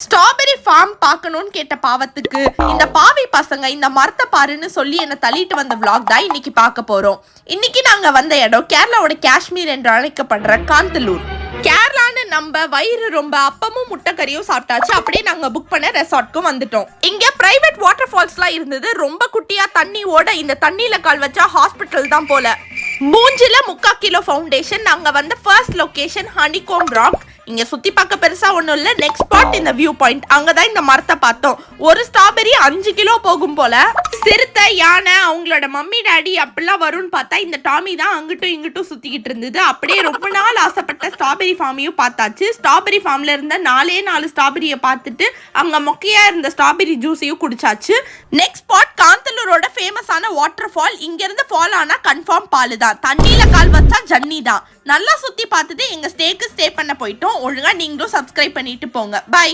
Strawberry form பார்க்கணும்னு கேட்ட பாவத்துக்கு இந்த பாவி பசங்க இந்த மரத்தை பாருன்னு சொல்லி என்ன தள்ளிட்டு வந்த vlog தான் இன்னைக்கு பார்க்க போறோம். இன்னைக்கு நாங்க வந்த இடம் கேரளாவோட காஷ்மீர் என்று அழைக்கப்படுற காந்தலூர். கேரளான்னு நம்ம வயிறு ரொம்ப அப்பமும் முட்டைக்கறியும் சாப்பிட்டாச்சு. அப்படியே நாங்க புக் பண்ண ரெசார்ட்க்கும் வந்துட்டோம். இங்க பிரைவேட் வாட்டர் ஃபால்ஸ்லாம் இருந்தது. ரொம்ப குட்டியா தண்ணி ஓட இந்த தண்ணியில கால் வச்சா ஹாஸ்பிட்டல் தான் போல. மூஞ்சில 3/4 கிலோ ஃபவுண்டேஷன். நாங்க வந்த ஃபர்ஸ்ட் லொகேஷன் ஹனிகோம் ராக். இங்க சுத்தி பார்க்க பெருசா ஒண்ணும் இல்ல. நெக்ஸ்ட் ஸ்பாட் இந்த வியூ பாயிண்ட். அங்கதான் இந்த மரத்தை பார்த்தோம். ஒரு ஸ்ட்ராபெரி 5 கிலோ போகும் போல. சிறுத்தை, யானை, அவங்களோட மம்மி டாடி அப்படிலாம் வரும்னு பார்த்தா இந்த டாமி தான் அங்கிட்டும் இங்கிட்டும் சுத்திக்கிட்டு இருந்தது. அப்படியே ரொம்ப நாள் ஆசைப்பட்ட ஸ்ட்ராபெரி ஃபார்மையும் பார்த்தாச்சு. ஸ்ட்ராபெரி ஃபார்ம்ல இருந்த 4 ஸ்ட்ராபெரியை பார்த்துட்டு அங்க மொக்கையா இருந்த ஸ்ட்ராபெரி ஜூஸையும் குடிச்சாச்சு. நெக்ஸ்ட் ஸ்பாட் காந்தலூரோட ஃபேமஸான வாட்டர் ஃபால். இங்க இருந்து ஃபால் ஆனா கன்ஃபார்ம் பாலு தான். தண்ணியில கால் வச்சா ஜன்னி தான். நல்லா சுத்தி பார்த்துட்டு எங்க ஸ்டே பண்ண போயிட்டோம். ஒழுங்கா நீங்களும் சப்ஸ்கிரைப் பண்ணிட்டு போங்க. பை.